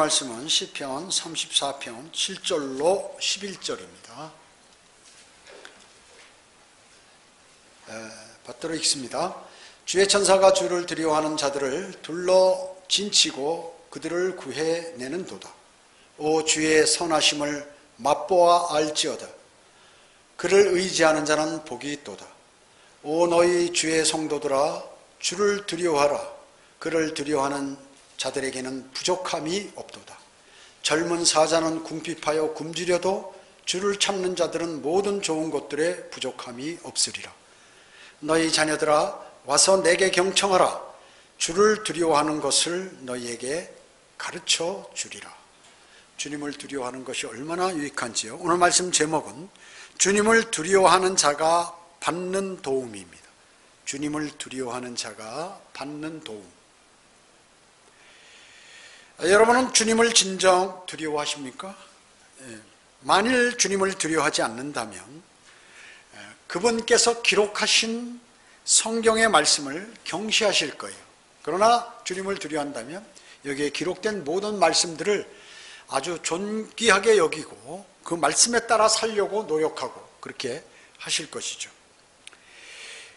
말씀은 시편 34편 7절로 11절입니다. 받들어 읽습니다. 주의 천사가 주를 두려워하는 자들을 둘러 진치고 그들을 구해내는도다. 오 주의 선하심을 맛보아 알지어다. 그를 의지하는 자는 복이 있도다. 오 너희 주의 성도들아 주를 두려워하라. 그를 두려워하는 자들에게는 부족함이 없도다. 젊은 사자는 궁핍하여 굶주려도 주를 찾는 자들은 모든 좋은 것들에 부족함이 없으리라. 너희 자녀들아 와서 내게 경청하라. 주를 두려워하는 것을 너희에게 가르쳐 주리라. 주님을 두려워하는 것이 얼마나 유익한지요. 오늘 말씀 제목은 주님을 두려워하는 자가 받는 도움입니다. 주님을 두려워하는 자가 받는 도움. 여러분은 주님을 진정 두려워하십니까? 만일 주님을 두려워하지 않는다면 그분께서 기록하신 성경의 말씀을 경시하실 거예요. 그러나 주님을 두려워한다면 여기에 기록된 모든 말씀들을 아주 존귀하게 여기고 그 말씀에 따라 살려고 노력하고 그렇게 하실 것이죠.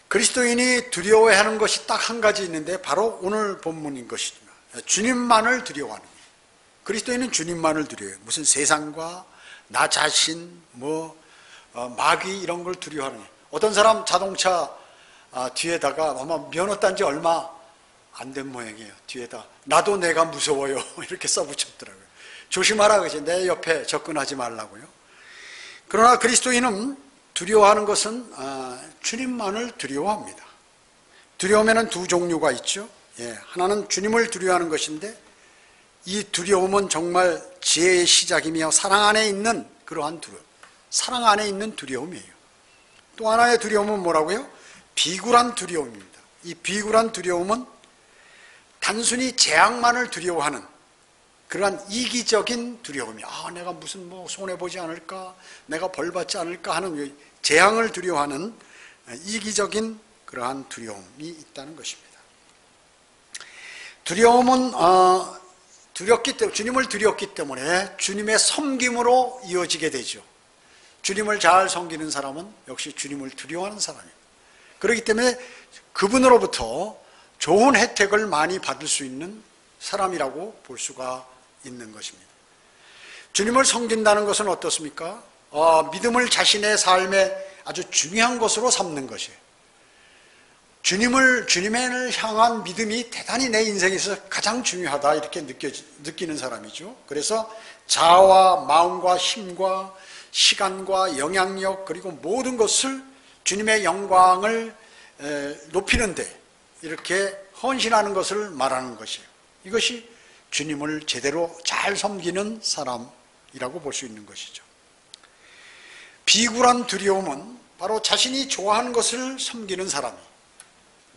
그리스도인이 두려워해야 하는 것이 딱 한 가지 있는데 바로 오늘 본문인 것입니다. 주님만을 두려워하는 거예요. 그리스도인은 주님만을 두려워해요. 무슨 세상과 나 자신, 마귀 이런 걸 두려워하는 거예요. 어떤 사람 자동차 뒤에다가 아마 면허 딴 지 얼마 안 된 모양이에요. 뒤에다 나도 내가 무서워요 이렇게 써붙였더라고요. 조심하라 그러지. 내 옆에 접근하지 말라고요. 그러나 그리스도인은 두려워하는 것은 주님만을 두려워합니다. 두려움에는 두 종류가 있죠. 하나는 주님을 두려워하는 것인데 이 두려움은 정말 지혜의 시작이며 사랑 안에 있는 그러한 두려움, 사랑 안에 있는 두려움이에요. 또 하나의 두려움은 뭐라고요? 비굴한 두려움입니다. 이 비굴한 두려움은 단순히 재앙만을 두려워하는 그러한 이기적인 두려움이 내가 무슨 손해보지 않을까, 내가 벌받지 않을까 하는 재앙을 두려워하는 이기적인 그러한 두려움이 있다는 것입니다. 두려움은 주님을 두렵기 때문에 주님의 섬김으로 이어지게 되죠. 주님을 잘 섬기는 사람은 역시 주님을 두려워하는 사람입니다. 그렇기 때문에 그분으로부터 좋은 혜택을 많이 받을 수 있는 사람이라고 볼 수가 있는 것입니다. 주님을 섬긴다는 것은 어떻습니까? 믿음을 자신의 삶에 아주 중요한 것으로 삼는 것이에요. 주님을 향한 믿음이 대단히 내 인생에서 가장 중요하다 이렇게 느끼는 사람이죠. 그래서 자아와 마음과 힘과 시간과 영향력 그리고 모든 것을 주님의 영광을 높이는데 이렇게 헌신하는 것을 말하는 것이에요. 이것이 주님을 제대로 잘 섬기는 사람이라고 볼 수 있는 것이죠. 비굴한 두려움은 바로 자신이 좋아하는 것을 섬기는 사람이에요.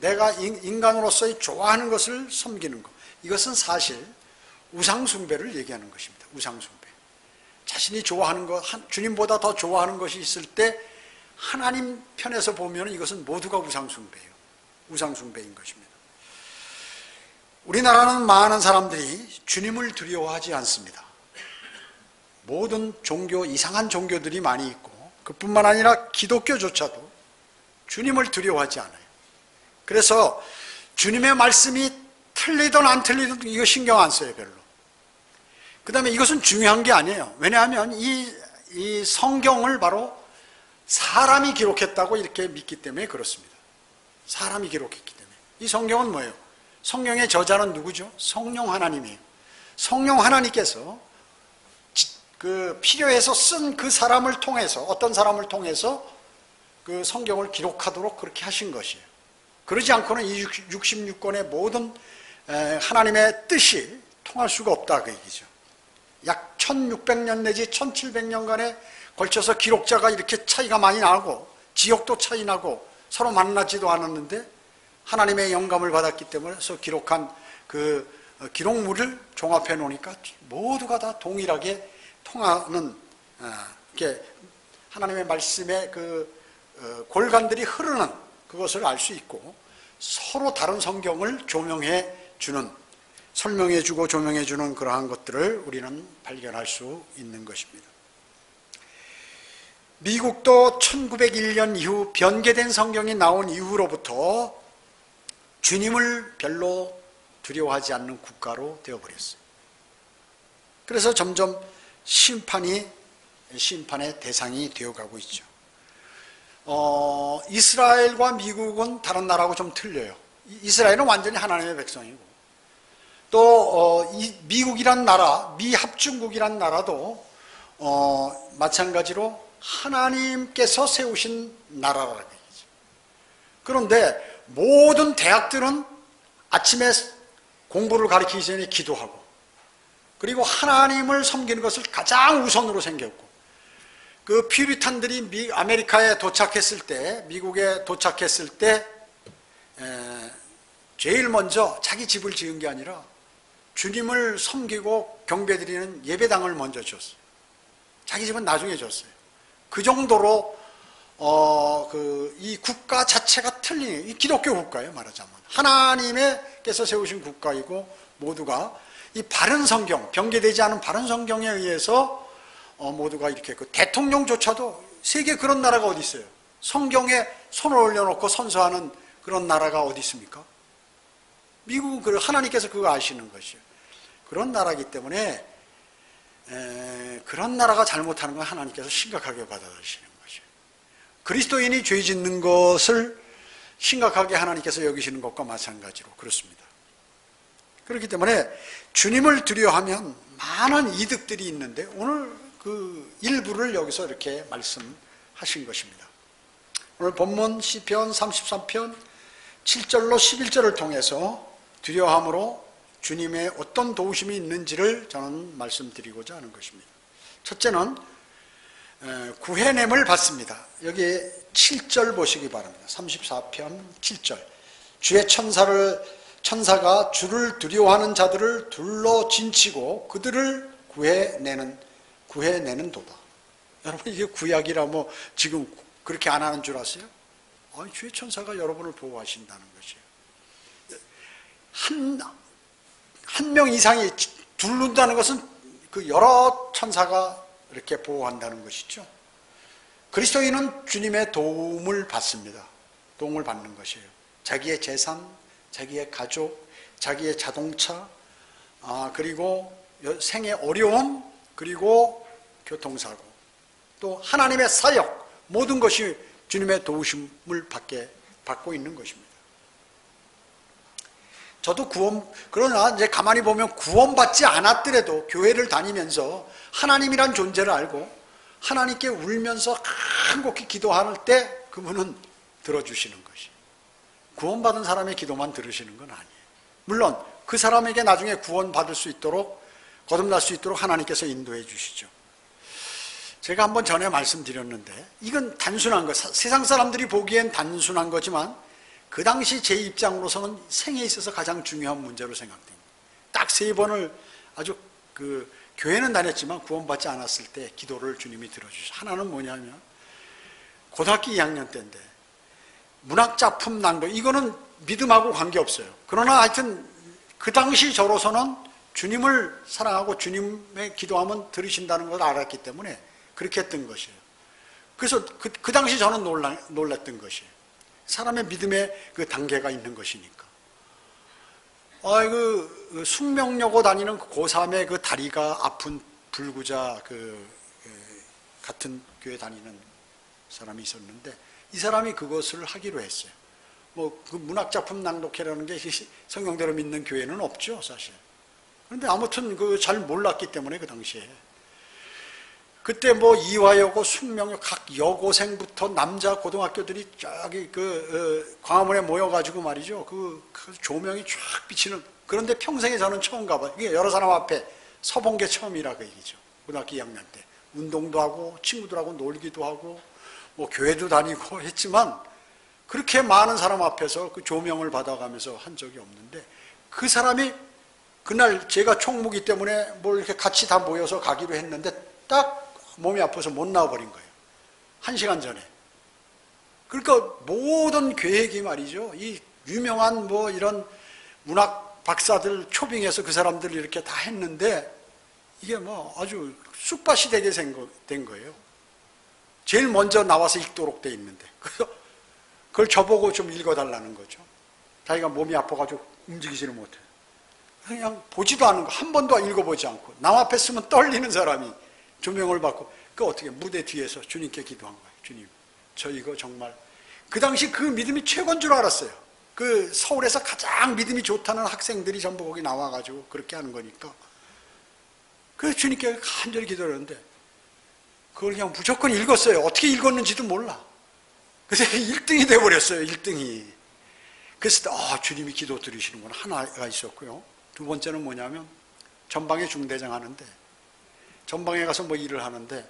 내가 인간으로서의 좋아하는 것을 섬기는 것. 이것은 사실 우상숭배를 얘기하는 것입니다. 우상숭배. 자신이 좋아하는 것, 주님보다 더 좋아하는 것이 있을 때 하나님 편에서 보면 이것은 모두가 우상숭배예요. 우상숭배인 것입니다. 우리나라는 많은 사람들이 주님을 두려워하지 않습니다. 모든 종교, 이상한 종교들이 많이 있고 그뿐만 아니라 기독교조차도 주님을 두려워하지 않아요. 그래서 주님의 말씀이 틀리든 안 틀리든 이거 신경 안 써요, 별로. 그 다음에 이것은 중요한 게 아니에요. 왜냐하면 이 성경을 바로 사람이 기록했다고 이렇게 믿기 때문에 그렇습니다. 사람이 기록했기 때문에. 이 성경은 뭐예요? 성경의 저자는 누구죠? 성령 하나님이에요. 성령 하나님께서 필요해서 쓴 그 사람을 통해서, 어떤 사람을 통해서 그 성경을 기록하도록 그렇게 하신 것이에요. 그러지 않고는 이 66권의 모든 하나님의 뜻이 통할 수가 없다 그 얘기죠. 약 1600년 내지 1700년간에 걸쳐서 기록자가 이렇게 차이가 많이 나고 지역도 차이 나고 서로 만나지도 않았는데 하나님의 영감을 받았기 때문에 기록한 그 기록물을 종합해 놓으니까 모두가 다 동일하게 통하는 이렇게 하나님의 말씀의 그 골간들이 흐르는 그것을 알 수 있고 서로 다른 성경을 조명해 주는 설명해주고 조명해주는 그러한 것들을 우리는 발견할 수 있는 것입니다. 미국도 1901년 이후 변개된 성경이 나온 이후로부터 주님을 별로 두려워하지 않는 국가로 되어버렸어요. 그래서 점점 심판의 대상이 되어가고 있죠. 이스라엘과 미국은 다른 나라하고 좀 틀려요. 이스라엘은 완전히 하나님의 백성이고, 또 미국이란 나라, 미합중국이란 나라도 마찬가지로 하나님께서 세우신 나라라는 얘기죠. 그런데 모든 대학들은 아침에 공부를 가르치기 전에 기도하고, 그리고 하나님을 섬기는 것을 가장 우선으로 생겼고, 그 퓨리탄들이 아메리카에 도착했을 때, 미국에 도착했을 때 제일 먼저 자기 집을 지은 게 아니라 주님을 섬기고 경배드리는 예배당을 먼저 줬어요. 자기 집은 나중에 줬어요. 그 정도로 이 국가 자체가 틀린, 이 기독교 국가예요, 말하자면. 하나님께서 세우신 국가이고, 모두가 이 바른 성경, 변개되지 않은 바른 성경에 의해서 모두가 이렇게 했고, 대통령조차도 세계 그런 나라가 어디 있어요? 성경에 손을 올려놓고 선서하는 그런 나라가 어디 있습니까? 미국은 하나님께서 그거 아시는 것이에요. 그런 나라이기 때문에 그런 나라가 잘못하는 건 하나님께서 심각하게 받아들이시는 것이에요. 그리스도인이 죄 짓는 것을 심각하게 하나님께서 여기시는 것과 마찬가지로 그렇습니다. 그렇기 때문에 주님을 두려워하면 많은 이득들이 있는데, 오늘 그 일부를 여기서 이렇게 말씀하신 것입니다. 오늘 본문 시편 33편 7절로 11절을 통해서 두려워함으로 주님의 어떤 도우심이 있는지를 저는 말씀드리고자 하는 것입니다. 첫째는 구해냄을 받습니다. 여기 7절 보시기 바랍니다. 34편 7절. 주의 천사가 주를 두려워하는 자들을 둘러 진치고 그들을 구해내는 도다. 여러분, 이게 구약이라 뭐 지금 그렇게 안 하는 줄 아세요? 주의 천사가 여러분을 보호하신다는 것이에요. 한 명 이상이 둘른다는 것은 그 여러 천사가 이렇게 보호한다는 것이죠. 그리스도인은 주님의 도움을 받습니다. 도움을 받는 것이에요. 자기의 재산, 자기의 가족, 자기의 자동차, 그리고 생의 어려움, 그리고 교통사고, 또 하나님의 사역, 모든 것이 주님의 도우심을 받고 있는 것입니다. 저도 그러나 이제 가만히 보면 구원받지 않았더라도 교회를 다니면서 하나님이란 존재를 알고 하나님께 울면서 간곡히 기도할 때 그분은 들어주시는 것이, 구원받은 사람의 기도만 들으시는 건 아니에요. 물론 그 사람에게 나중에 구원받을 수 있도록, 거듭날 수 있도록 하나님께서 인도해 주시죠. 제가 한번 전에 말씀드렸는데, 이건 단순한 것, 세상 사람들이 보기엔 단순한 거지만 그 당시 제 입장으로서는 생에 있어서 가장 중요한 문제로 생각됩니다. 딱 3번을 아주 교회는 다녔지만 구원받지 않았을 때 기도를 주님이 들어주시죠. 하나는 뭐냐면 고등학교 2학년 때인데 문학작품 낭독, 이거는 믿음하고 관계없어요. 그러나 하여튼 그 당시 저로서는 주님을 사랑하고 주님의 기도하면 들으신다는 걸 알았기 때문에 그렇게 했던 것이에요. 그래서 그 당시 저는 놀랐던 것이에요. 사람의 믿음의 그 단계가 있는 것이니까. 숙명여고 다니는 고3의 그 다리가 아픈 불구자 같은 교회 다니는 사람이 있었는데, 이 사람이 그것을 하기로 했어요. 그 문학작품 낭독회라는 게 성경대로 믿는 교회는 없죠, 사실. 그런데 아무튼 잘 몰랐기 때문에 그 당시에. 그때 이화여고, 숙명여 각 여고생부터 남자 고등학교들이 저기 광화문에 모여가지고 말이죠. 그 조명이 쫙 비치는, 그런데 평생에 저는 처음 가봐요. 이게 여러 사람 앞에 서본 게 처음이라 그 얘기죠. 고등학교 2학년 때. 운동도 하고, 친구들하고 놀기도 하고, 교회도 다니고 했지만, 그렇게 많은 사람 앞에서 그 조명을 받아가면서 한 적이 없는데, 그 사람이 그날 제가 총무기 때문에 이렇게 같이 다 모여서 가기로 했는데, 딱 몸이 아파서 못 나와버린 거예요. 1시간 전에. 그러니까 모든 계획이 말이죠. 이 유명한 이런 문학 박사들 초빙해서 그 사람들 이렇게 다 했는데 이게 뭐 아주 쑥밭이 되게 된 거예요. 제일 먼저 나와서 읽도록 돼 있는데. 그래서 그걸 저보고 좀 읽어달라는 거죠. 자기가 몸이 아파가지고 움직이지를 못해. 그냥 보지도 않은 거, 한 번도 읽어보지 않고 남 앞에 쓰면 떨리는 사람이 조명을 받고 그 어떻게 무대 뒤에서 주님께 기도한 거예요. 주님, 저 이거 정말 그 당시 그 믿음이 최고인 줄 알았어요. 그 서울에서 가장 믿음이 좋다는 학생들이 전부 거기 나와가지고 그렇게 하는 거니까. 그래서 주님께 간절히 기도했는데 그걸 그냥 무조건 읽었어요. 어떻게 읽었는지도 몰라. 그래서 1등이 돼버렸어요. 1등이. 그래서 주님이 기도 들으시는구나 하나가 있었고요. 두 번째는 뭐냐면 전방에 중대장 하는데 전방에 가서 뭐 일을 하는데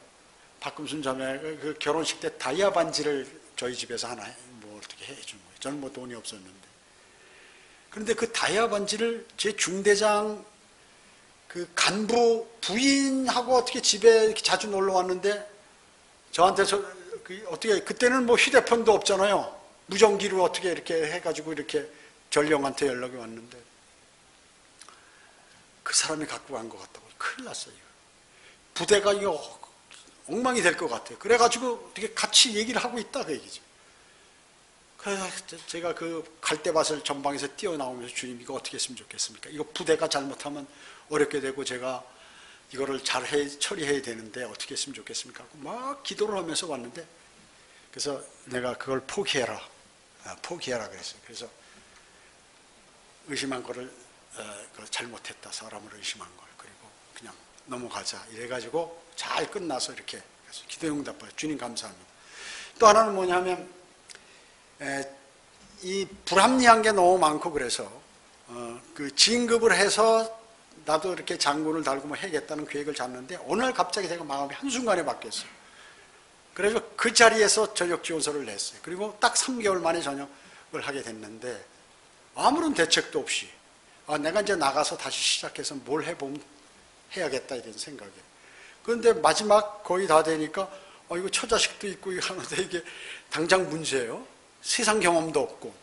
박금순 자매 그 결혼식 때 다이아 반지를 저희 집에서 하나 뭐 어떻게 해준 거예요. 저는 뭐 돈이 없었는데. 그런데 그 다이아 반지를 제 중대장 그 간부 부인하고 어떻게 집에 이렇게 자주 놀러 왔는데 저한테 어떻게 그때는 뭐 휴대폰도 없잖아요. 무전기로 어떻게 이렇게 해가지고 이렇게 전령한테 연락이 왔는데 그 사람이 갖고 간 것 같다고. 큰일 났어요. 부대가 이거 엉망이 될 것 같아요. 그래가지고 어떻게 같이 얘기를 하고 있다 그 얘기죠. 그래서 제가 그 갈대밭을 전방에서 뛰어나오면서 주님 이거 어떻게 했으면 좋겠습니까? 이거 부대가 잘못하면 어렵게 되고 제가 이거를 잘 처리해야 되는데 어떻게 했으면 좋겠습니까? 막 기도를 하면서 왔는데 그래서 내가 그걸 포기해라 그랬어요. 그래서 의심한 거를 잘못했다. 사람을 의심한 걸. 그리고 그냥 넘어가자 이래가지고 잘 끝나서 이렇게 기도 응답받아요. 주님 감사합니다. 또 하나는 뭐냐면 이 불합리한 게 너무 많고 그래서 그 진급을 해서 나도 이렇게 장군을 달고 뭐 해야겠다는 계획을 짰는데 오늘 갑자기 제가 마음이 한순간에 바뀌었어요. 그래서 그 자리에서 전역 지원서를 냈어요. 그리고 딱 3개월 만에 전역을 하게 됐는데 아무런 대책도 없이 내가 이제 나가서 다시 시작해서 뭘 해보면 해야겠다 이런 생각이에요. 그런데 마지막 거의 다 되니까 이거 처자식도 있고 하는데 이게 당장 문제예요. 세상 경험도 없고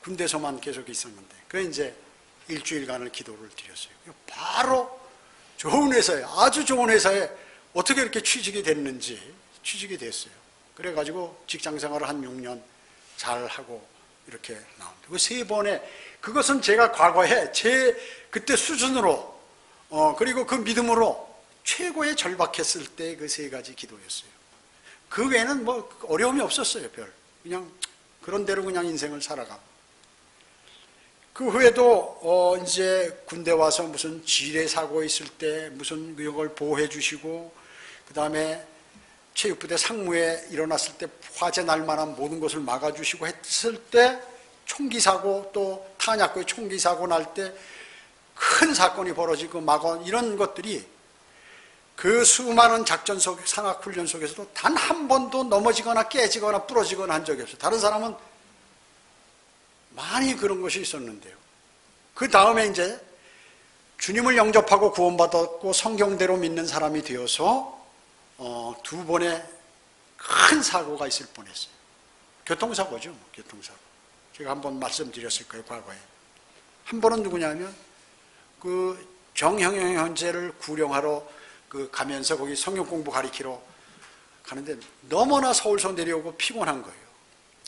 군대에서만 계속 있었는데 그 이제 일주일간을 기도를 드렸어요. 바로 좋은 회사에 아주 좋은 회사에 어떻게 이렇게 취직이 됐는지 취직이 됐어요. 그래가지고 직장생활을 한 6년 잘 하고 이렇게 나옵니다. 그 3번에 그것은 제가 과거에 제 그때 수준으로 그리고 그 믿음으로 최고의 절박했을 때 그 3가지 기도였어요. 그 외에는 뭐 어려움이 없었어요. 그냥 그런 대로 그냥 인생을 살아가고. 그 후에도 이제 군대 와서 무슨 지뢰 사고 있을 때 무슨 그걸 보호해 주시고 그 다음에 체육부대 상무에 일어났을 때 화재 날 만한 모든 것을 막아주시고 했을 때 총기 사고 또 탄약고에 총기 사고 날 때 큰 사건이 벌어지고 막원 이런 것들이 그 수많은 작전 속 상학훈련 속에서도 단 한 번도 넘어지거나 깨지거나 부러지거나 한 적이 없어요. 다른 사람은 많이 그런 것이 있었는데요. 그 다음에 이제 주님을 영접하고 구원받았고 성경대로 믿는 사람이 되어서 2번의 큰 사고가 있을 뻔했어요. 교통사고죠. 교통사고. 제가 한번 말씀드렸을 거예요. 과거에. 한 번은 누구냐면 그 정형영 형제를 구령하러 가면서 거기 성경 공부 가리키러 가는데 너무나 서울서 내려오고 피곤한 거예요.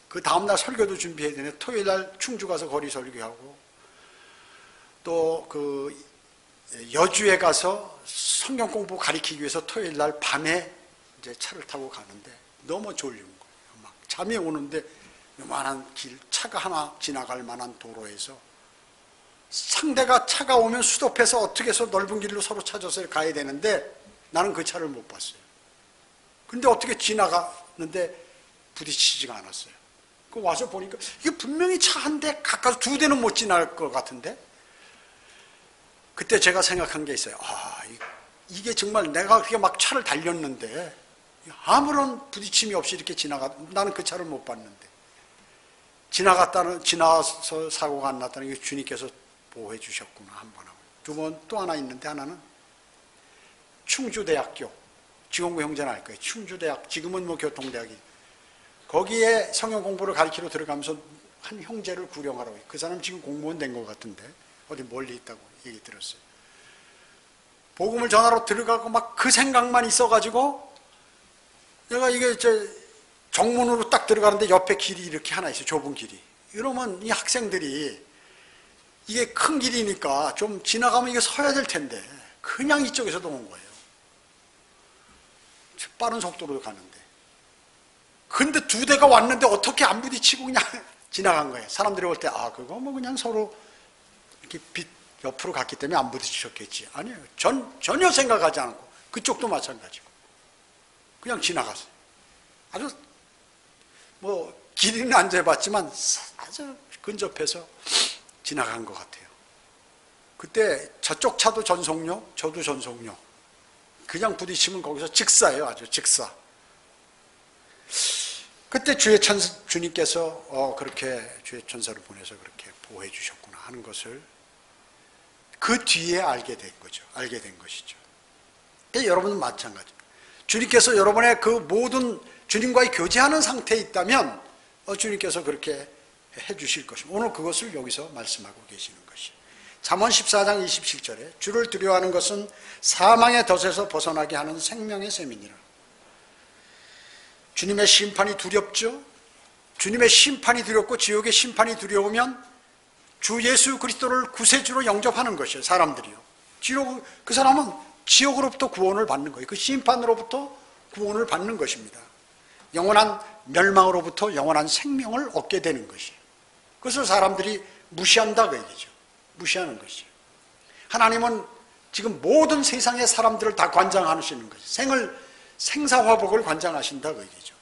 그 다음날 설교도 준비해야 되네. 토요일날 충주 가서 거리 설교하고 또 그 여주에 가서 성경 공부 가리키기 위해서 토요일날 밤에 이제 차를 타고 가는데 너무 졸린 거예요. 막 잠이 오는데 요만한 길, 차가 하나 지나갈 만한 도로에서 상대가 차가 오면 스톱해서 어떻게 해서 넓은 길로 서로 찾아서 가야 되는데 나는 그 차를 못 봤어요. 근데 어떻게 지나가는데 부딪히지가 않았어요. 그 와서 보니까 이게 분명히 차 한 대 가까이 2대는 못 지날 것 같은데 그때 제가 생각한 게 있어요. 이게 정말 내가 그렇게 막 차를 달렸는데 아무런 부딪힘이 없이 이렇게 나는 그 차를 못 봤는데 지나서 사고가 안 났다는 게 주님께서 보호해 주셨구나 한 번 하고. 2번 또 하나 있는데 하나는 충주대학교 지공부 형제는 알 거예요. 충주대학 지금은 뭐 교통대학이 거기에 성경 공부를 가르치러 들어가면서 한 형제를 구령하라고 해요. 그 사람 지금 공무원 된 것 같은데 어디 멀리 있다고 얘기 들었어요. 복음을 전하러 들어가고 막 그 생각만 있어가지고 내가 이게 정문으로 딱 들어가는데 옆에 길이 이렇게 하나 있어요. 좁은 길이. 이러면 이 학생들이 이게 큰 길이니까 좀 지나가면 이게 서야 될 텐데 그냥 이쪽에서도 온 거예요. 빠른 속도로 가는데. 근데 두 대가 왔는데 어떻게 안 부딪히고 그냥 지나간 거예요. 사람들이 올 때 그거 뭐 그냥 서로 이렇게 빛 옆으로 갔기 때문에 안 부딪히셨겠지. 아니에요. 전혀 생각하지 않고 그쪽도 마찬가지고 그냥 지나갔어요. 아주 뭐 길이는 안 재봤지만 아주 근접해서 지나간 것 같아요. 그때 저쪽 차도 전속력, 저도 전속력. 그냥 부딪히면 거기서 직사예요. 아주 직사. 그때 주님께서 그렇게 주의 천사를 보내서 그렇게 보호해 주셨구나 하는 것을 그 뒤에 알게 된 거죠. 알게 된 것이죠. 여러분은 마찬가지입니다. 주님께서 여러분의 그 모든 주님과의 교제하는 상태에 있다면 주님께서 그렇게 해 주실 것입니다. 오늘 그것을 여기서 말씀하고 계시는 것이에요. 잠언 14장 27절에 주를 두려워하는 것은 사망의 덫에서 벗어나게 하는 생명의 셈이니라. 주님의 심판이 두렵죠? 주님의 심판이 두렵고 지옥의 심판이 두려우면 주 예수 그리스도를 구세주로 영접하는 것이에요. 사람들이요. 그 사람은 지옥으로부터 구원을 받는 거예요. 그 심판으로부터 구원을 받는 것입니다. 영원한 멸망으로부터 영원한 생명을 얻게 되는 것이에요. 그것을 사람들이 무시한다 그 얘기죠. 무시하는 것이에요. 하나님은 지금 모든 세상의 사람들을 다 관장하시는 것이에요. 생사화복을 관장하신다 그 얘기죠.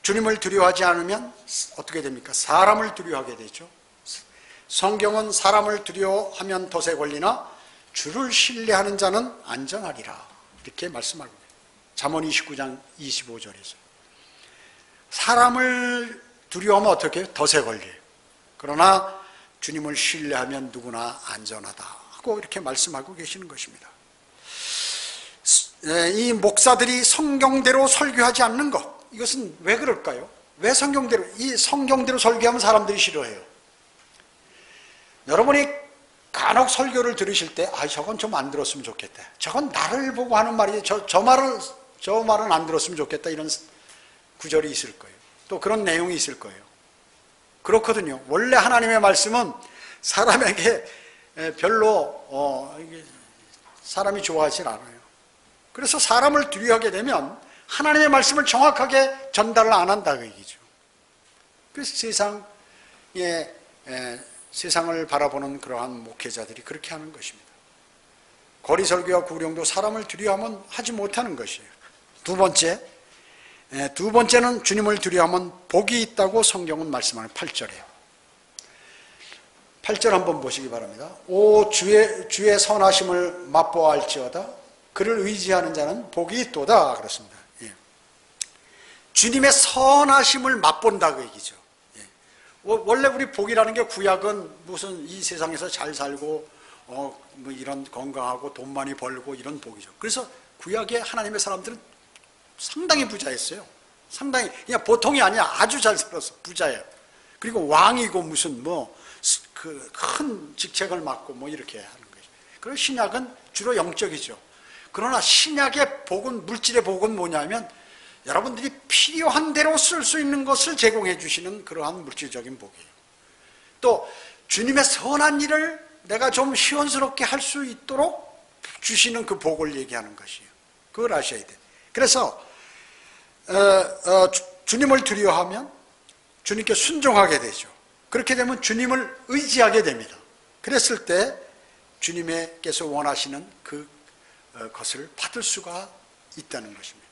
주님을 두려워하지 않으면 어떻게 됩니까? 사람을 두려워하게 되죠. 성경은 사람을 두려워하면 덫에 걸리나 주를 신뢰하는 자는 안전하리라 이렇게 말씀하고 있습니다. 잠언 29장 25절에서 사람을 두려워하면 어떻게 해요? 덫에 걸려요. 그러나 주님을 신뢰하면 누구나 안전하다 하고 이렇게 말씀하고 계시는 것입니다. 이 목사들이 성경대로 설교하지 않는 것, 이것은 왜 그럴까요? 왜 성경대로 설교하면 사람들이 싫어해요? 여러분이 간혹 설교를 들으실 때 저건 좀 안 들었으면 좋겠다, 저건 나를 보고 하는 말이지 저 말은 안 들었으면 좋겠다, 이런 구절이 있을 거예요. 또 그런 내용이 있을 거예요. 그렇거든요. 원래 하나님의 말씀은 사람에게 별로 사람이 좋아하지 않아요. 그래서 사람을 두려워하게 되면 하나님의 말씀을 정확하게 전달을 안 한다 그 얘기죠. 그래서 세상을 바라보는 그러한 목회자들이 그렇게 하는 것입니다. 거리 설교와 구령도 사람을 두려워하면 하지 못하는 것이에요. 두 번째는 주님을 두려워하면 복이 있다고 성경은 말씀하는 8절이에요. 8절 한번 보시기 바랍니다. 오 주의 선하심을 맛보아할지어다 그를 의지하는 자는 복이 있도다 그렇습니다. 예. 주님의 선하심을 맛본다 그 얘기죠. 예. 원래 우리 복이라는 게 구약은 무슨 이 세상에서 잘 살고 뭐 이런 건강하고 돈 많이 벌고 이런 복이죠. 그래서 구약의 하나님의 사람들은 상당히 부자였어요. 상당히 그냥 보통이 아니야. 아주 잘 살았어. 부자예요. 그리고 왕이고 무슨 그 큰 직책을 맡고 이렇게 하는 거죠. 그리고 신약은 주로 영적이죠. 그러나 신약의 복은, 물질의 복은 뭐냐면 여러분들이 필요한 대로 쓸 수 있는 것을 제공해 주시는 그러한 물질적인 복이에요. 또 주님의 선한 일을 내가 좀 시원스럽게 할 수 있도록 주시는 그 복을 얘기하는 것이에요. 그걸 아셔야 돼요. 그래서 주님을 두려워하면 주님께 순종하게 되죠. 그렇게 되면 주님을 의지하게 됩니다. 그랬을 때 주님께서 원하시는 그것을 받을 수가 있다는 것입니다.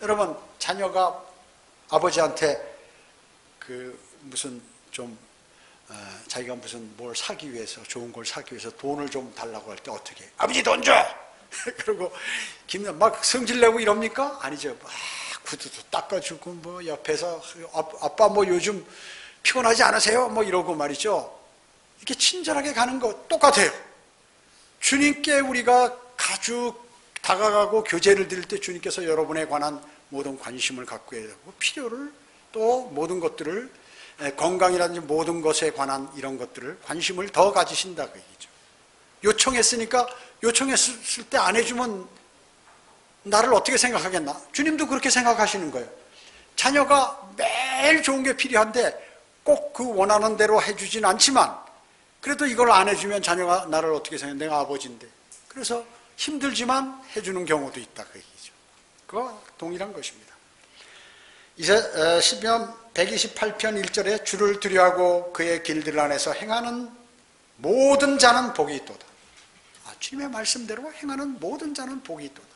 여러분, 자녀가 아버지한테 자기가 무슨 뭘 사기 위해서, 좋은 걸 사기 위해서 돈을 좀 달라고 할 때 어떻게 해요? 아버지 돈 줘! 그리고 막 성질내고 이럽니까? 아니죠. 막 구두도 닦아주고 옆에서 아빠 요즘 피곤하지 않으세요? 이러고 말이죠. 이렇게 친절하게 가는 거 똑같아요. 주님께 우리가 아주 다가가고 교제를 드릴 때 주님께서 여러분에 관한 모든 관심을 갖고 해야 되고 필요를 또 모든 것들을 건강이라든지 모든 것에 관한 이런 것들을 관심을 더 가지신다 그 얘기죠. 요청했으니까 요청했을 때 안 해주면 나를 어떻게 생각하겠나? 주님도 그렇게 생각하시는 거예요. 자녀가 매일 좋은 게 필요한데 꼭 그 원하는 대로 해주진 않지만 그래도 이걸 안 해주면 자녀가 나를 어떻게 생각해? 내가 아버지인데. 그래서 힘들지만 해주는 경우도 있다 그 얘기죠. 그거 동일한 것입니다. 이제 시편 128편 1절에 주를 두려워하고 그의 길들 안에서 행하는 모든 자는 복이 있도다. 주님의 말씀대로 행하는 모든 자는 복이 있도다.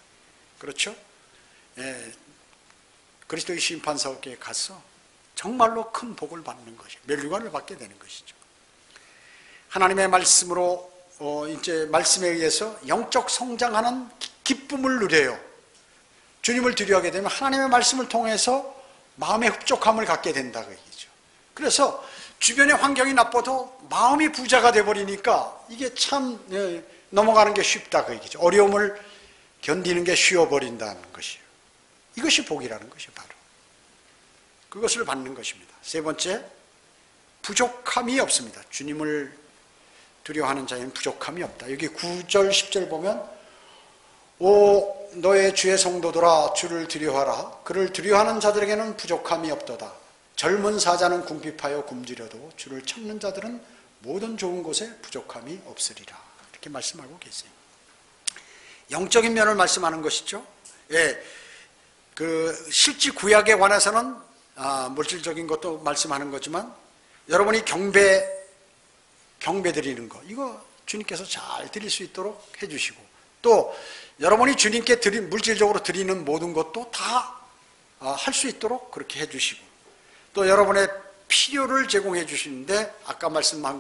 그렇죠? 그리스도의 심판사업계에 가서 정말로 큰 복을 받는 것이에요. 멸류관을 받게 되는 것이죠. 하나님의 말씀으로 이제 말씀에 의해서 영적 성장하는 기쁨을 누려요. 주님을 두려워하게 되면 하나님의 말씀을 통해서 마음의 흡족함을 갖게 된다 그 얘기죠. 그래서 주변의 환경이 나빠도 마음이 부자가 돼버리니까 이게 참 넘어가는 게 쉽다 그 얘기죠. 어려움을 견디는 게 쉬워버린다는 것이에요. 이것이 복이라는 것이 바로 그것을 받는 것입니다. 세 번째, 부족함이 없습니다. 주님을 두려워하는 자에는 부족함이 없다. 여기 9절 10절 보면 오 너의 주의 성도들아 주를 두려워하라. 그를 두려워하는 자들에게는 부족함이 없도다. 젊은 사자는 궁핍하여 굶주려도 주를 찾는 자들은 모든 좋은 곳에 부족함이 없으리라. 이렇게 말씀하고 계세요. 영적인 면을 말씀하는 것이죠. 그 실제 구약에 관해서는 물질적인 것도 말씀하는 거지만 여러분이 경배 드리는 거 이거 주님께서 잘 드릴 수 있도록 해주시고 또 여러분이 주님께 물질적으로 드리는 모든 것도 다 할 수 있도록 그렇게 해주시고 또 여러분의 필요를 제공해 주시는데 아까 말씀드린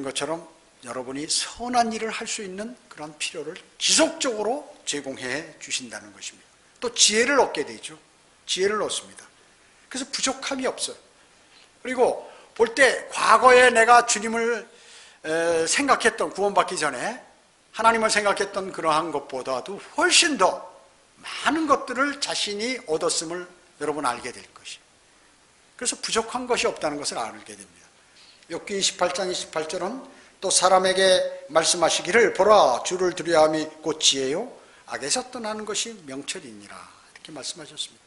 것처럼 여러분이 선한 일을 할 수 있는 그런 필요를 지속적으로 제공해 주신다는 것입니다. 또 지혜를 얻게 되죠. 지혜를 얻습니다. 그래서 부족함이 없어요. 그리고 볼 때 과거에 내가 주님을 생각했던 구원받기 전에 하나님을 생각했던 그러한 것보다도 훨씬 더 많은 것들을 자신이 얻었음을 여러분 알게 될 것이에요. 그래서 부족한 것이 없다는 것을 알게 됩니다. 욥기 28장 28절은 또 사람에게 말씀하시기를 보라 주를 두려워함이 곧 지혜요 악에서 떠나는 것이 명철이니라 이렇게 말씀하셨습니다.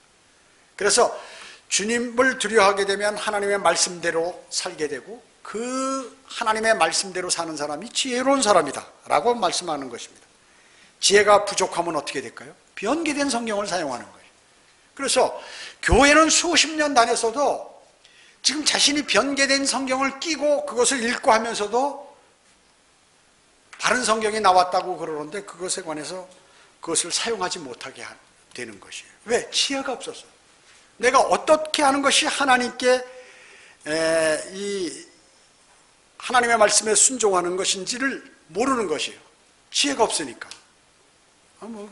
그래서 주님을 두려워하게 되면 하나님의 말씀대로 살게 되고 그 하나님의 말씀대로 사는 사람이 지혜로운 사람이다 라고 말씀하는 것입니다. 지혜가 부족하면 어떻게 될까요? 변개된 성경을 사용하는 거예요. 그래서 교회는 수십 년 다녔어도 지금 자신이 변개된 성경을 끼고 그것을 읽고 하면서도 바른 성경이 나왔다고 그러는데 그것에 관해서 그것을 사용하지 못하게 되는 것이에요. 왜? 지혜가 없어서. 내가 어떻게 하는 것이 하나님께 이 하나님의 말씀에 순종하는 것인지를 모르는 것이에요. 지혜가 없으니까.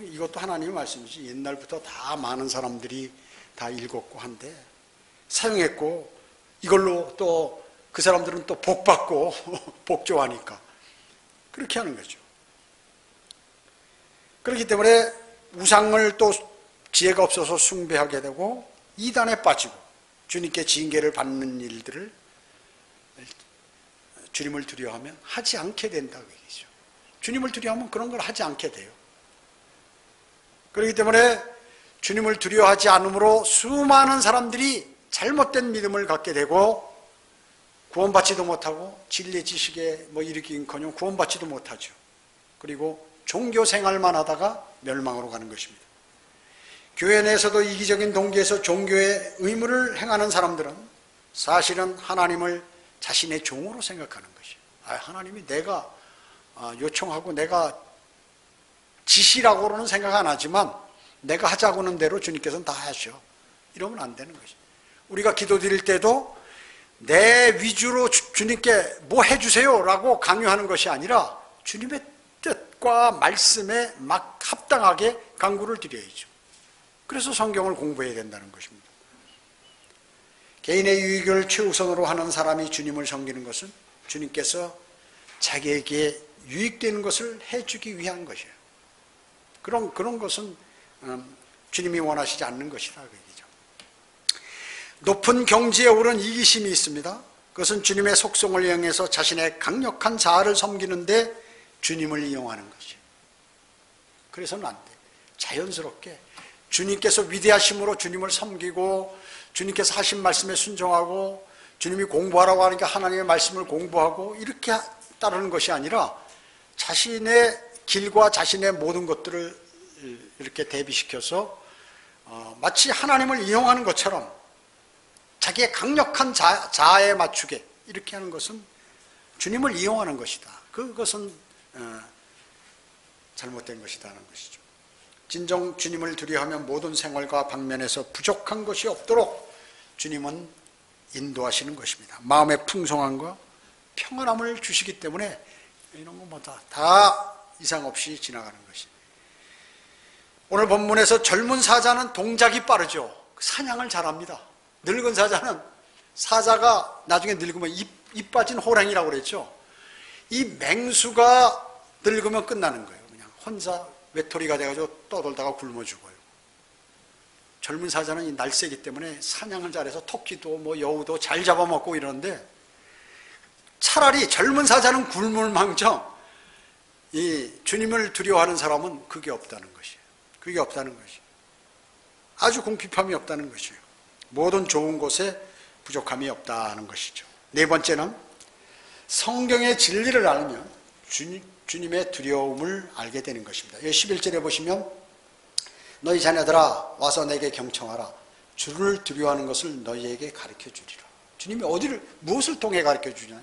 이것도 하나님의 말씀이지 옛날부터 다 많은 사람들이 다 읽었고 한데 사용했고 이걸로 또 그 사람들은 또 복받고 복조하니까 그렇게 하는 거죠. 그렇기 때문에 우상을 또 지혜가 없어서 숭배하게 되고 이단에 빠지고 주님께 징계를 받는 일들을 주님을 두려워하면 하지 않게 된다고 얘기죠. 주님을 두려워하면 그런 걸 하지 않게 돼요. 그렇기 때문에 주님을 두려워하지 않으므로 수많은 사람들이 잘못된 믿음을 갖게 되고 구원받지도 못하고 진리의 지식에 일으키긴커녕 구원받지도 못하죠. 그리고 종교 생활만 하다가 멸망으로 가는 것입니다. 교회 내에서도 이기적인 동기에서 종교의 의무를 행하는 사람들은 사실은 하나님을 자신의 종으로 생각하는 것이에요. 하나님이 내가 요청하고 내가 지시라고는 생각 안 하지만 내가 하자고 하는 대로 주님께서는 다 하셔. 이러면 안 되는 것이에요. 우리가 기도 드릴 때도 내 위주로 주님께 뭐 해주세요 라고 강요하는 것이 아니라 주님의 뜻과 말씀에 막 합당하게 간구를 드려야죠. 그래서 성경을 공부해야 된다는 것입니다. 개인의 유익을 최우선으로 하는 사람이 주님을 섬기는 것은 주님께서 자기에게 유익되는 것을 해주기 위한 것이에요. 그런 것은 주님이 원하시지 않는 것이라 그 얘기죠. 높은 경지에 오른 이기심이 있습니다. 그것은 주님의 속성을 이용해서 자신의 강력한 자아를 섬기는데 주님을 이용하는 것이에요. 그래서는 안 돼. 자연스럽게 주님께서 위대하심으로 주님을 섬기고 주님께서 하신 말씀에 순종하고 주님이 공부하라고 하니까 하나님의 말씀을 공부하고 이렇게 따르는 것이 아니라 자신의 길과 자신의 모든 것들을 이렇게 대비시켜서 마치 하나님을 이용하는 것처럼 자기의 강력한 자아에 맞추게 이렇게 하는 것은 주님을 이용하는 것이다. 그것은 잘못된 것이라는 것이죠. 진정 주님을 두려워하면 모든 생활과 방면에서 부족한 것이 없도록 주님은 인도하시는 것입니다. 마음의 풍성함과 평안함을 주시기 때문에 이런 것보다 다 이상 없이 지나가는 것이. 오늘 본문에서 젊은 사자는 동작이 빠르죠. 사냥을 잘합니다. 늙은 사자가 나중에 늙으면 입 빠진 호랑이라고 그랬죠. 이 맹수가 늙으면 끝나는 거예요. 그냥 혼자 외톨이가 돼가지고 떠돌다가 굶어 죽어요. 젊은 사자는 이 날쌔기 때문에 사냥을 잘해서 토끼도 뭐 여우도 잘 잡아먹고 이러는데, 차라리 젊은 사자는 굶을 망정 이 주님을 두려워하는 사람은 그게 없다는 것이에요. 그게 없다는 것이에요. 아주 공핍함이 없다는 것이에요. 모든 좋은 곳에 부족함이 없다는 것이죠. 네 번째는 성경의 진리를 알면 주님의 두려움을 알게 되는 것입니다. 11절에 보시면 너희 자녀들아 와서 내게 경청하라. 주를 두려워하는 것을 너희에게 가르쳐 주리라. 주님이 무엇을 통해 가르쳐 주냐요?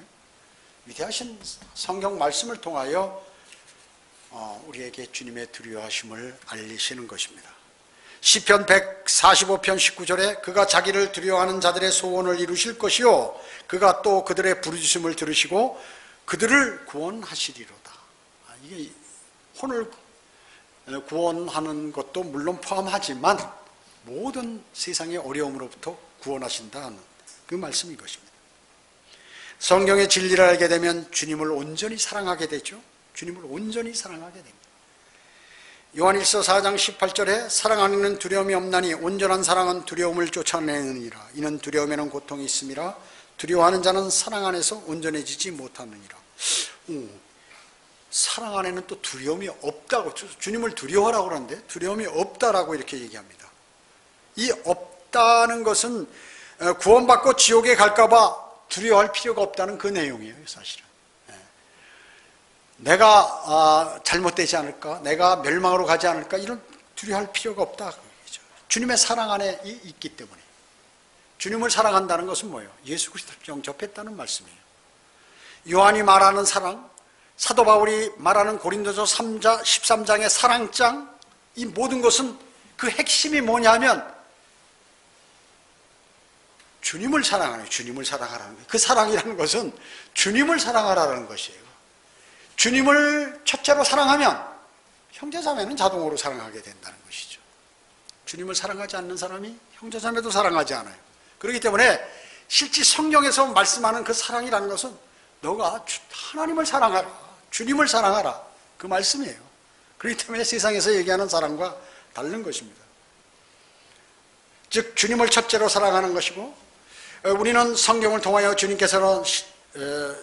위대하신 성경 말씀을 통하여 우리에게 주님의 두려워하심을 알리시는 것입니다. 시편 145편 19절에 그가 자기를 두려워하는 자들의 소원을 이루실 것이요 그가 또 그들의 부르짖음을 들으시고 그들을 구원하시리로다. 이게 혼을 구원하는 것도 물론 포함하지만 모든 세상의 어려움으로부터 구원하신다는 그 말씀인 것입니다. 성경의 진리를 알게 되면 주님을 온전히 사랑하게 되죠. 주님을 온전히 사랑하게 됩니다. 요한일서 4장 18절에 사랑하는 두려움이 없나니 온전한 사랑은 두려움을 쫓아내느니라. 이는 두려움에는 고통이 있음이라. 두려워하는 자는 사랑 안에서 온전해지지 못하느니라. 사랑 안에는 또 두려움이 없다고, 주님을 두려워하라고 그러는데 두려움이 없다라고 이렇게 얘기합니다. 이 없다는 것은 구원받고 지옥에 갈까봐 두려워할 필요가 없다는 그 내용이에요. 사실은 내가 잘못되지 않을까, 내가 멸망으로 가지 않을까, 이런 두려워할 필요가 없다. 주님의 사랑 안에 있기 때문에. 주님을 사랑한다는 것은 뭐예요? 예수 그리스도를 영접했다는 말씀이에요. 요한이 말하는 사랑, 사도 바울이 말하는 고린도서 13장의 사랑장, 이 모든 것은 그 핵심이 뭐냐면 주님을 사랑하는, 주님을 사랑하라는 거예요. 그 사랑이라는 것은 주님을 사랑하라는 것이에요. 주님을 첫째로 사랑하면 형제자매는 자동으로 사랑하게 된다는 것이죠. 주님을 사랑하지 않는 사람이 형제자매도 사랑하지 않아요. 그렇기 때문에 실제 성경에서 말씀하는 그 사랑이라는 것은 너가 하나님을 사랑하라, 주님을 사랑하라, 그 말씀이에요. 그렇기 때문에 세상에서 얘기하는 사랑과 다른 것입니다. 즉 주님을 첫째로 사랑하는 것이고, 우리는 성경을 통하여 주님께서는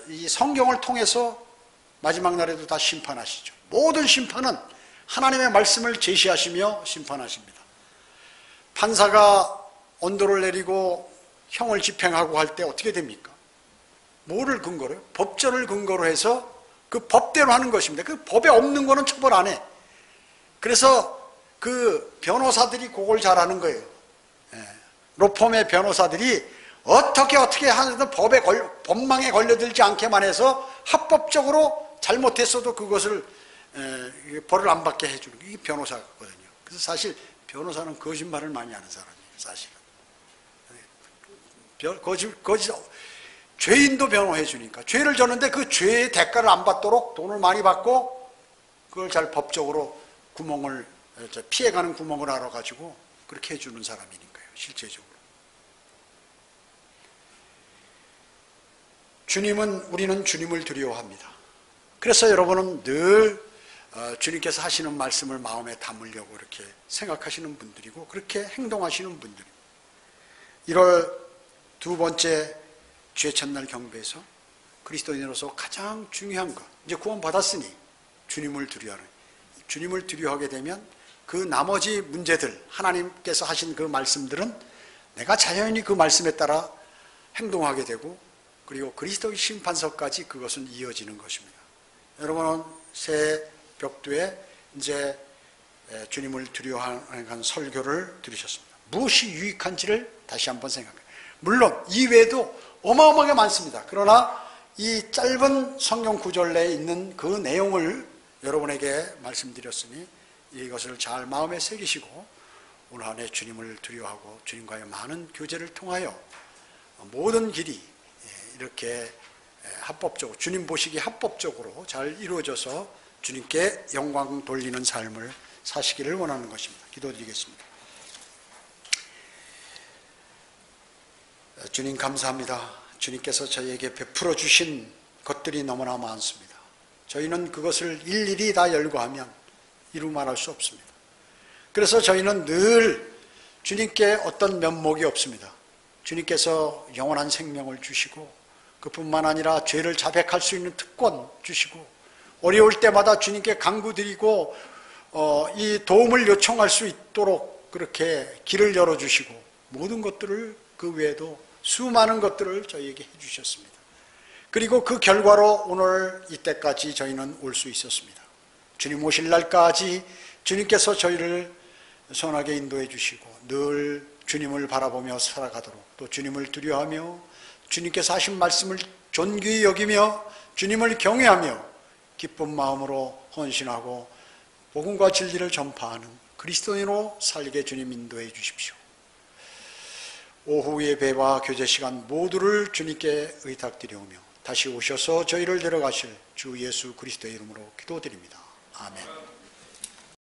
이 성경을 통해서 마지막 날에도 다 심판하시죠. 모든 심판은 하나님의 말씀을 제시하시며 심판하십니다. 판사가 언도를 내리고 형을 집행하고 할 때 어떻게 됩니까? 뭐를 근거로 해요? 법전을 근거로 해서 그 법대로 하는 것입니다. 그 법에 없는 거는 처벌 안 해. 그래서 그 변호사들이 그걸 잘하는 거예요. 로펌의 변호사들이 어떻게 하든 법망에 걸려들지 않게만 해서 합법적으로 잘못했어도 그것을 벌을 안 받게 해주는 게 변호사거든요. 그래서 사실 변호사는 거짓말을 많이 하는 사람이에요. 사실은 죄인도 변호해 주니까, 죄를 졌는데 그 죄의 대가를 안 받도록 돈을 많이 받고 그걸 잘 법적으로 피해가는 구멍을 알아가지고 그렇게 해주는 사람이니까요. 실제적으로 우리는 주님을 두려워합니다. 그래서 여러분은 늘 주님께서 하시는 말씀을 마음에 담으려고 이렇게 생각하시는 분들이고 그렇게 행동하시는 분들입니다. 1월 두 번째 주의 첫날 경배에서 그리스도인으로서 가장 중요한 것, 이제 구원받았으니 주님을 두려워하는, 주님을 두려워하게 되면 그 나머지 문제들, 하나님께서 하신 그 말씀들은 내가 자연히 그 말씀에 따라 행동하게 되고, 그리고 그리스도의 심판서까지 그것은 이어지는 것입니다. 여러분은 새 벽두에 이제 주님을 두려워하는 설교를 들으셨습니다. 무엇이 유익한지를 다시 한번 생각해요. 물론 이외에도 어마어마하게 많습니다. 그러나 이 짧은 성경 구절 내에 있는 그 내용을 여러분에게 말씀드렸으니 이것을 잘 마음에 새기시고 오늘 한 해 주님을 두려워하고 주님과의 많은 교제를 통하여 모든 길이 이렇게 합법적으로, 주님 보시기에 합법적으로 잘 이루어져서 주님께 영광 돌리는 삶을 사시기를 원하는 것입니다. 기도드리겠습니다. 주님 감사합니다. 주님께서 저희에게 베풀어 주신 것들이 너무나 많습니다. 저희는 그것을 일일이 다 열거하면 이루 말할 수 없습니다. 그래서 저희는 늘 주님께 어떤 면목이 없습니다. 주님께서 영원한 생명을 주시고 그뿐만 아니라 죄를 자백할 수 있는 특권 주시고 어려울 때마다 주님께 간구드리고 이 도움을 요청할 수 있도록 그렇게 길을 열어주시고 모든 것들을 그 외에도 수많은 것들을 저희에게 해주셨습니다. 그리고 그 결과로 오늘 이때까지 저희는 올 수 있었습니다. 주님 오실 날까지 주님께서 저희를 선하게 인도해 주시고 늘 주님을 바라보며 살아가도록, 또 주님을 두려워하며 주님께서 하신 말씀을 존귀히 여기며 주님을 경외하며 기쁜 마음으로 헌신하고 복음과 진리를 전파하는 그리스도인으로 살게 주님 인도해 주십시오. 오후 예배와 교제 시간 모두를 주님께 의탁드리오며 다시 오셔서 저희를 데려가실 주 예수 그리스도의 이름으로 기도드립니다. 아멘.